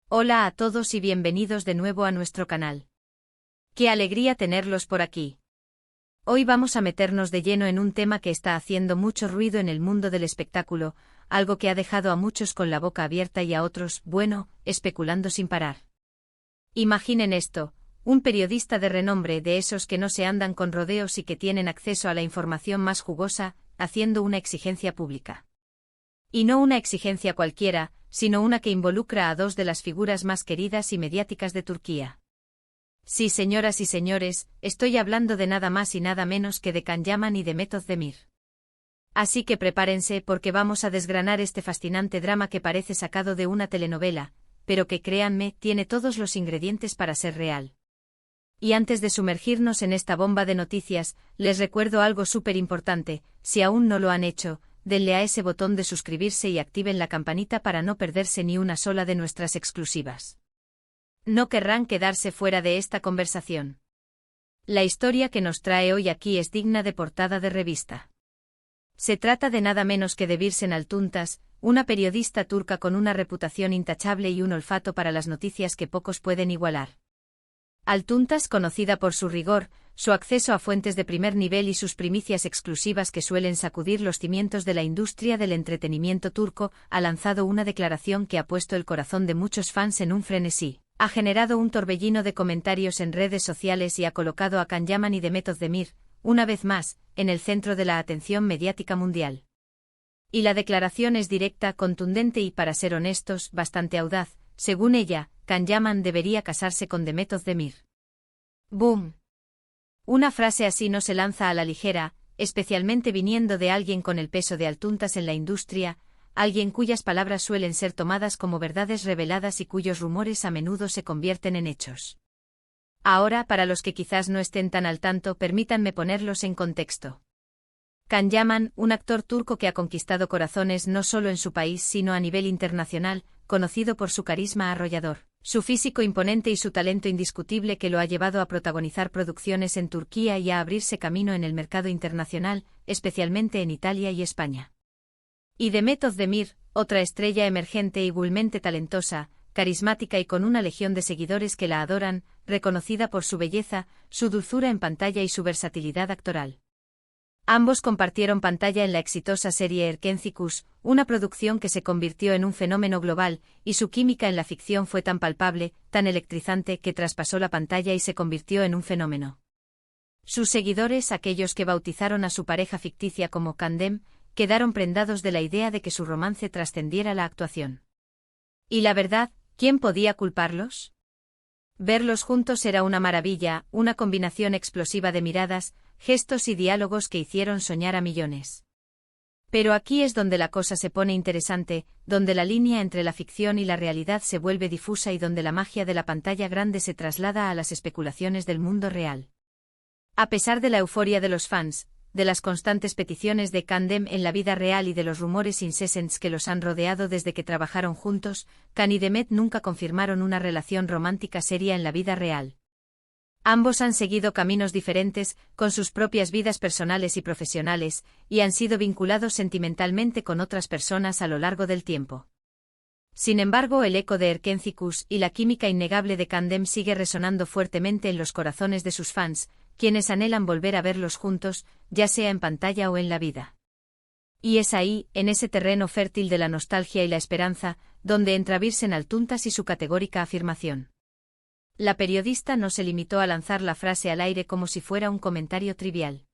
Hola a todos y bienvenidos de nuevo a nuestro canal. ¡Qué alegría tenerlos por aquí! Hoy vamos a meternos de lleno en un tema que está haciendo mucho ruido en el mundo del espectáculo, algo que ha dejado a muchos con la boca abierta y a otros, bueno, especulando sin parar. Imaginen esto, un periodista de renombre, de esos que no se andan con rodeos y que tienen acceso a la información más jugosa, haciendo una exigencia pública. Y no una exigencia cualquiera, sino una que involucra a dos de las figuras más queridas y mediáticas de Turquía. Sí, señoras y señores, estoy hablando de nada más y nada menos que de Can Yaman y de Mehmet Özdemir. Así que prepárense porque vamos a desgranar este fascinante drama que parece sacado de una telenovela, pero que créanme, tiene todos los ingredientes para ser real. Y antes de sumergirnos en esta bomba de noticias, les recuerdo algo súper importante: si aún no lo han hecho, denle a ese botón de suscribirse y activen la campanita para no perderse ni una sola de nuestras exclusivas. No querrán quedarse fuera de esta conversación. La historia que nos trae hoy aquí es digna de portada de revista. Se trata de nada menos que de Birsen Altuntaş, una periodista turca con una reputación intachable y un olfato para las noticias que pocos pueden igualar. Altuntaş, conocida por su rigor, su acceso a fuentes de primer nivel y sus primicias exclusivas que suelen sacudir los cimientos de la industria del entretenimiento turco, ha lanzado una declaración que ha puesto el corazón de muchos fans en un frenesí. Ha generado un torbellino de comentarios en redes sociales y ha colocado a Can Yaman y Mehmet Özdemir, una vez más, en el centro de la atención mediática mundial. Y la declaración es directa, contundente y, para ser honestos, bastante audaz. Según ella, Can Yaman debería casarse con Mehmet Özdemir. ¡Boom! Una frase así no se lanza a la ligera, especialmente viniendo de alguien con el peso de Altuntaş en la industria, alguien cuyas palabras suelen ser tomadas como verdades reveladas y cuyos rumores a menudo se convierten en hechos. Ahora, para los que quizás no estén tan al tanto, permítanme ponerlos en contexto. Can Yaman, un actor turco que ha conquistado corazones no solo en su país sino a nivel internacional, conocido por su carisma arrollador, su físico imponente y su talento indiscutible que lo ha llevado a protagonizar producciones en Turquía y a abrirse camino en el mercado internacional, especialmente en Italia y España. Y Mehmet Özdemir, otra estrella emergente y igualmente talentosa, carismática y con una legión de seguidores que la adoran, reconocida por su belleza, su dulzura en pantalla y su versatilidad actoral. Ambos compartieron pantalla en la exitosa serie Erkenci, una producción que se convirtió en un fenómeno global, y su química en la ficción fue tan palpable, tan electrizante, que traspasó la pantalla y se convirtió en un fenómeno. Sus seguidores, aquellos que bautizaron a su pareja ficticia como Kandem, quedaron prendados de la idea de que su romance trascendiera la actuación. Y la verdad, ¿quién podía culparlos? Verlos juntos era una maravilla, una combinación explosiva de miradas, gestos y diálogos que hicieron soñar a millones. Pero aquí es donde la cosa se pone interesante, donde la línea entre la ficción y la realidad se vuelve difusa y donde la magia de la pantalla grande se traslada a las especulaciones del mundo real. A pesar de la euforia de los fans, de las constantes peticiones de Kandem en la vida real y de los rumores incessantes que los han rodeado desde que trabajaron juntos, Can y Mehmet nunca confirmaron una relación romántica seria en la vida real. Ambos han seguido caminos diferentes, con sus propias vidas personales y profesionales, y han sido vinculados sentimentalmente con otras personas a lo largo del tiempo. Sin embargo, el eco de Erkenci y la química innegable de Kandem sigue resonando fuertemente en los corazones de sus fans, quienes anhelan volver a verlos juntos, ya sea en pantalla o en la vida. Y es ahí, en ese terreno fértil de la nostalgia y la esperanza, donde entra Birsen Altuntaş y su categórica afirmación. La periodista no se limitó a lanzar la frase al aire como si fuera un comentario trivial.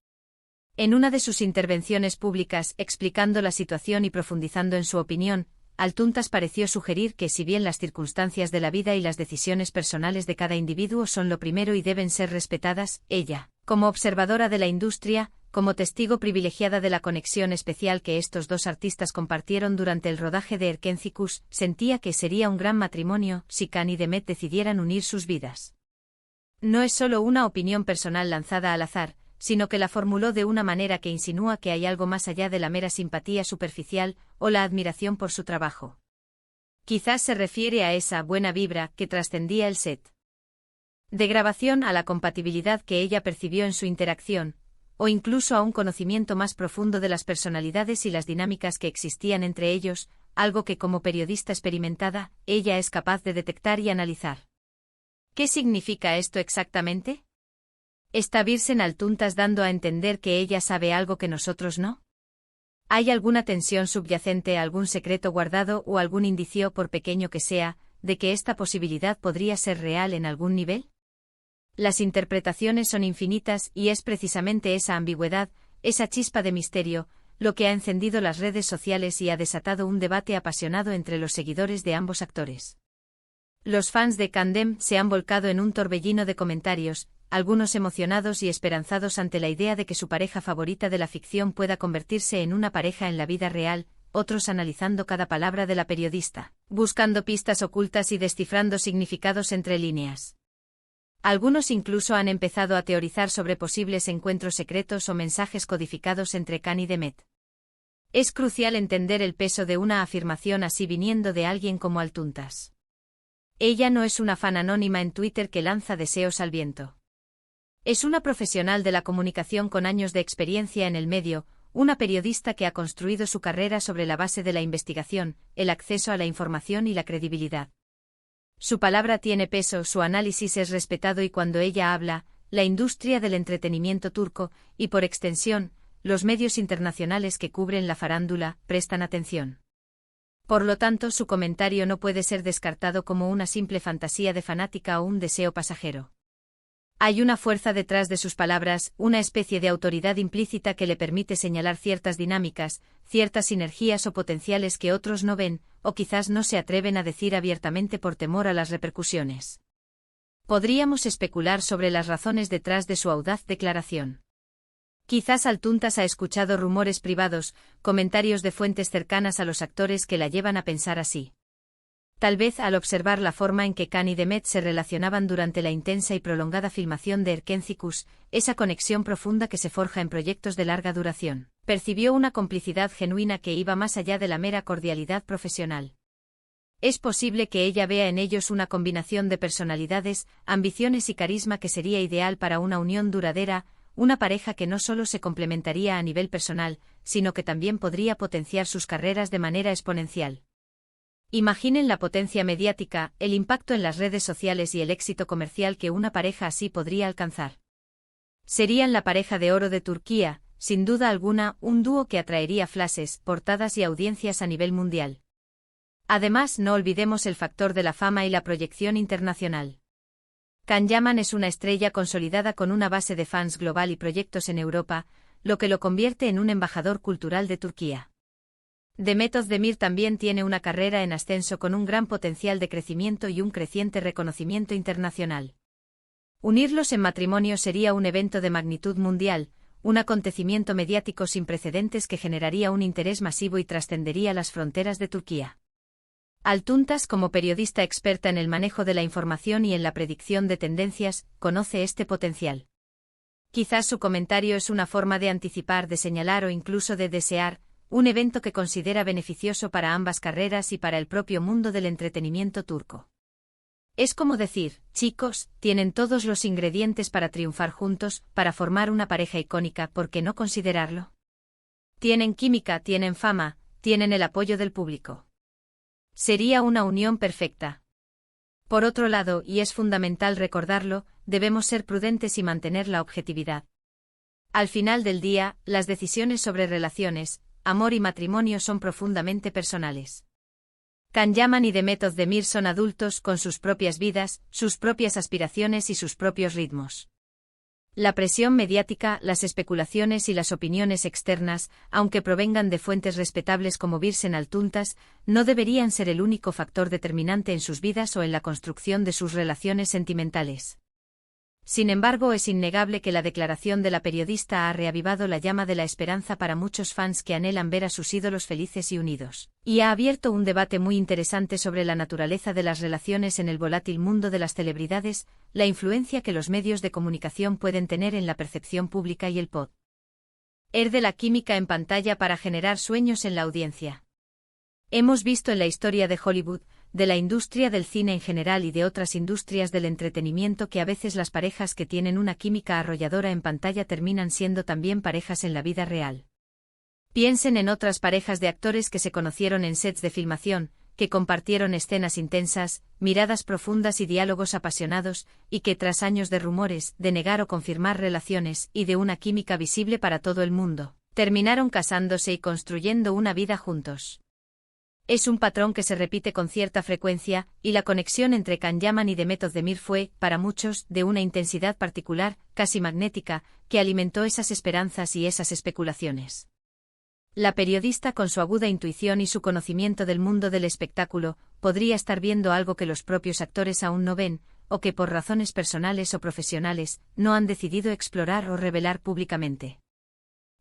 En una de sus intervenciones públicas, explicando la situación y profundizando en su opinión, Altuntaş pareció sugerir que si bien las circunstancias de la vida y las decisiones personales de cada individuo son lo primero y deben ser respetadas, ella, como observadora de la industria, como testigo privilegiada de la conexión especial que estos dos artistas compartieron durante el rodaje de Erkenci, sentía que sería un gran matrimonio si Can y Mehmet decidieran unir sus vidas. No es solo una opinión personal lanzada al azar, sino que la formuló de una manera que insinúa que hay algo más allá de la mera simpatía superficial o la admiración por su trabajo. Quizás se refiere a esa buena vibra que trascendía el set de grabación, a la compatibilidad que ella percibió en su interacción, o incluso a un conocimiento más profundo de las personalidades y las dinámicas que existían entre ellos, algo que como periodista experimentada, ella es capaz de detectar y analizar. ¿Qué significa esto exactamente? ¿Está Virsen Altuntas dando a entender que ella sabe algo que nosotros no? ¿Hay alguna tensión subyacente, algún secreto guardado o algún indicio, por pequeño que sea, de que esta posibilidad podría ser real en algún nivel? Las interpretaciones son infinitas y es precisamente esa ambigüedad, esa chispa de misterio, lo que ha encendido las redes sociales y ha desatado un debate apasionado entre los seguidores de ambos actores. Los fans de Candem se han volcado en un torbellino de comentarios, algunos emocionados y esperanzados ante la idea de que su pareja favorita de la ficción pueda convertirse en una pareja en la vida real, otros analizando cada palabra de la periodista, buscando pistas ocultas y descifrando significados entre líneas. Algunos incluso han empezado a teorizar sobre posibles encuentros secretos o mensajes codificados entre Can y Demet. Es crucial entender el peso de una afirmación así viniendo de alguien como Altuntas. Ella no es una fan anónima en Twitter que lanza deseos al viento. Es una profesional de la comunicación con años de experiencia en el medio, una periodista que ha construido su carrera sobre la base de la investigación, el acceso a la información y la credibilidad. Su palabra tiene peso, su análisis es respetado y cuando ella habla, la industria del entretenimiento turco, y por extensión, los medios internacionales que cubren la farándula, prestan atención. Por lo tanto, su comentario no puede ser descartado como una simple fantasía de fanática o un deseo pasajero. Hay una fuerza detrás de sus palabras, una especie de autoridad implícita que le permite señalar ciertas dinámicas, ciertas sinergias o potenciales que otros no ven, o quizás no se atreven a decir abiertamente por temor a las repercusiones. Podríamos especular sobre las razones detrás de su audaz declaración. Quizás Altuntas ha escuchado rumores privados, comentarios de fuentes cercanas a los actores que la llevan a pensar así. Tal vez al observar la forma en que Can y Demet se relacionaban durante la intensa y prolongada filmación de Erkencikus, esa conexión profunda que se forja en proyectos de larga duración, percibió una complicidad genuina que iba más allá de la mera cordialidad profesional. Es posible que ella vea en ellos una combinación de personalidades, ambiciones y carisma que sería ideal para una unión duradera, una pareja que no solo se complementaría a nivel personal, sino que también podría potenciar sus carreras de manera exponencial. Imaginen la potencia mediática, el impacto en las redes sociales y el éxito comercial que una pareja así podría alcanzar. Serían la pareja de oro de Turquía, sin duda alguna, un dúo que atraería flashes, portadas y audiencias a nivel mundial. Además, no olvidemos el factor de la fama y la proyección internacional. Can Yaman es una estrella consolidada con una base de fans global y proyectos en Europa, lo que lo convierte en un embajador cultural de Turquía. Demet Özdemir también tiene una carrera en ascenso con un gran potencial de crecimiento y un creciente reconocimiento internacional. Unirlos en matrimonio sería un evento de magnitud mundial, un acontecimiento mediático sin precedentes que generaría un interés masivo y trascendería las fronteras de Turquía. Altuntas, como periodista experta en el manejo de la información y en la predicción de tendencias, conoce este potencial. Quizás su comentario es una forma de anticipar, de señalar o incluso de desear un evento que considera beneficioso para ambas carreras y para el propio mundo del entretenimiento turco. Es como decir, chicos, tienen todos los ingredientes para triunfar juntos, para formar una pareja icónica, ¿por qué no considerarlo? Tienen química, tienen fama, tienen el apoyo del público. Sería una unión perfecta. Por otro lado, y es fundamental recordarlo, debemos ser prudentes y mantener la objetividad. Al final del día, las decisiones sobre relaciones, amor y matrimonio son profundamente personales. Can Yaman y Demet Özdemir son adultos con sus propias vidas, sus propias aspiraciones y sus propios ritmos. La presión mediática, las especulaciones y las opiniones externas, aunque provengan de fuentes respetables como Virsen Altuntas, no deberían ser el único factor determinante en sus vidas o en la construcción de sus relaciones sentimentales. Sin embargo, es innegable que la declaración de la periodista ha reavivado la llama de la esperanza para muchos fans que anhelan ver a sus ídolos felices y unidos, y ha abierto un debate muy interesante sobre la naturaleza de las relaciones en el volátil mundo de las celebridades, la influencia que los medios de comunicación pueden tener en la percepción pública y el poder de la química en pantalla para generar sueños en la audiencia. Hemos visto en la historia de Hollywood, de la industria del cine en general y de otras industrias del entretenimiento que a veces las parejas que tienen una química arrolladora en pantalla terminan siendo también parejas en la vida real. Piensen en otras parejas de actores que se conocieron en sets de filmación, que compartieron escenas intensas, miradas profundas y diálogos apasionados, y que tras años de rumores, de negar o confirmar relaciones y de una química visible para todo el mundo, terminaron casándose y construyendo una vida juntos. Es un patrón que se repite con cierta frecuencia, y la conexión entre Can Yaman y Demet Özdemir fue, para muchos, de una intensidad particular, casi magnética, que alimentó esas esperanzas y esas especulaciones. La periodista, con su aguda intuición y su conocimiento del mundo del espectáculo, podría estar viendo algo que los propios actores aún no ven, o que por razones personales o profesionales, no han decidido explorar o revelar públicamente.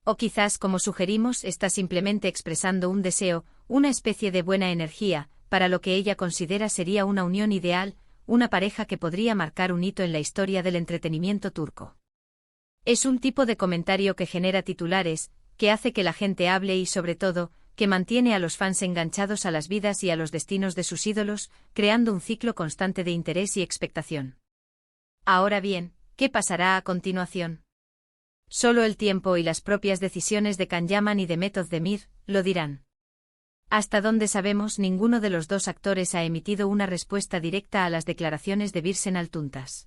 O quizás, como sugerimos, está simplemente expresando un deseo, una especie de buena energía, para lo que ella considera sería una unión ideal, una pareja que podría marcar un hito en la historia del entretenimiento turco. Es un tipo de comentario que genera titulares, que hace que la gente hable y, sobre todo, que mantiene a los fans enganchados a las vidas y a los destinos de sus ídolos, creando un ciclo constante de interés y expectación. Ahora bien, ¿qué pasará a continuación? Solo el tiempo y las propias decisiones de Can Yaman y Demet Özdemir lo dirán. Hasta donde sabemos, ninguno de los dos actores ha emitido una respuesta directa a las declaraciones de Birsen Altuntaş.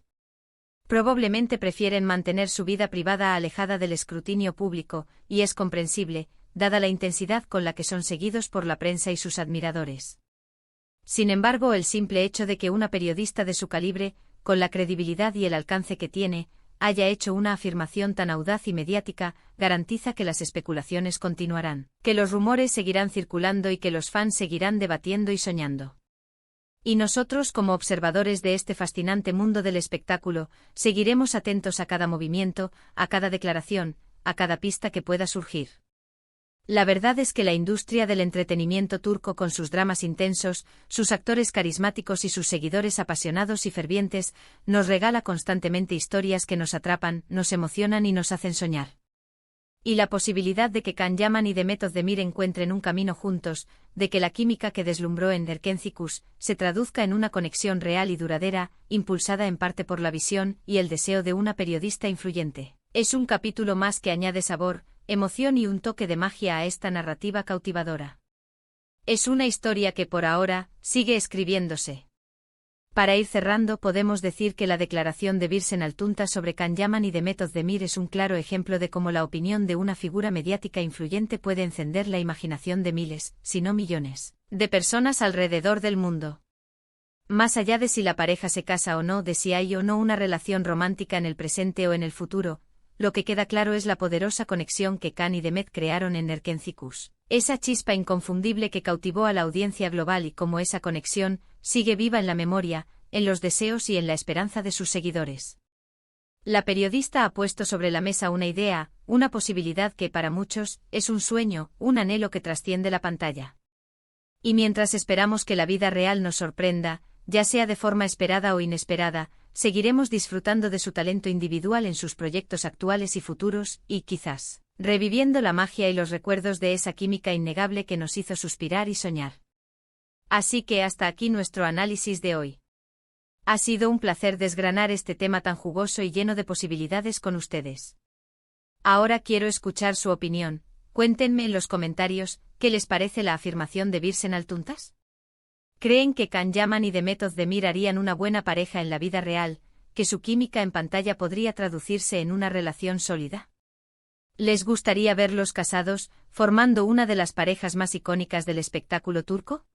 Probablemente prefieren mantener su vida privada alejada del escrutinio público, y es comprensible, dada la intensidad con la que son seguidos por la prensa y sus admiradores. Sin embargo, el simple hecho de que una periodista de su calibre, con la credibilidad y el alcance que tiene, haya hecho una afirmación tan audaz y mediática, garantiza que las especulaciones continuarán, que los rumores seguirán circulando y que los fans seguirán debatiendo y soñando. Y nosotros, como observadores de este fascinante mundo del espectáculo, seguiremos atentos a cada movimiento, a cada declaración, a cada pista que pueda surgir. La verdad es que la industria del entretenimiento turco, con sus dramas intensos, sus actores carismáticos y sus seguidores apasionados y fervientes, nos regala constantemente historias que nos atrapan, nos emocionan y nos hacen soñar. Y la posibilidad de que Can Yaman y Demet Özdemir encuentren un camino juntos, de que la química que deslumbró en Erkencikus se traduzca en una conexión real y duradera, impulsada en parte por la visión y el deseo de una periodista influyente, es un capítulo más que añade sabor, emoción y un toque de magia a esta narrativa cautivadora. Es una historia que por ahora sigue escribiéndose. Para ir cerrando, podemos decir que la declaración de Birsen Altuntaş sobre Can Yaman y Demet Özdemir es un claro ejemplo de cómo la opinión de una figura mediática influyente puede encender la imaginación de miles, si no millones, de personas alrededor del mundo. Más allá de si la pareja se casa o no, de si hay o no una relación romántica en el presente o en el futuro, lo que queda claro es la poderosa conexión que Can y Demet crearon en Erkencikus. Esa chispa inconfundible que cautivó a la audiencia global y cómo esa conexión sigue viva en la memoria, en los deseos y en la esperanza de sus seguidores. La periodista ha puesto sobre la mesa una idea, una posibilidad que para muchos es un sueño, un anhelo que trasciende la pantalla. Y mientras esperamos que la vida real nos sorprenda, ya sea de forma esperada o inesperada, seguiremos disfrutando de su talento individual en sus proyectos actuales y futuros, y quizás, reviviendo la magia y los recuerdos de esa química innegable que nos hizo suspirar y soñar. Así que hasta aquí nuestro análisis de hoy. Ha sido un placer desgranar este tema tan jugoso y lleno de posibilidades con ustedes. Ahora quiero escuchar su opinión. Cuéntenme en los comentarios, ¿qué les parece la afirmación de Birsen Altuntaş? ¿Creen que Can Yaman y Demet Özdemir harían una buena pareja en la vida real, que su química en pantalla podría traducirse en una relación sólida? ¿Les gustaría verlos casados, formando una de las parejas más icónicas del espectáculo turco?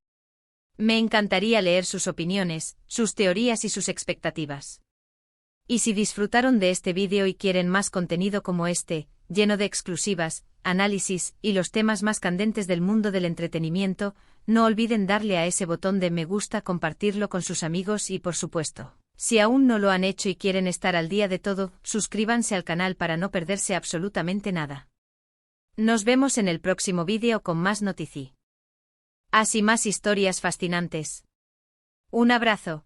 Me encantaría leer sus opiniones, sus teorías y sus expectativas. Y si disfrutaron de este vídeo y quieren más contenido como este, lleno de exclusivas, análisis y los temas más candentes del mundo del entretenimiento, no olviden darle a ese botón de me gusta, compartirlo con sus amigos y, por supuesto, si aún no lo han hecho y quieren estar al día de todo, suscríbanse al canal para no perderse absolutamente nada. Nos vemos en el próximo vídeo con más noticias. Así más historias fascinantes. Un abrazo.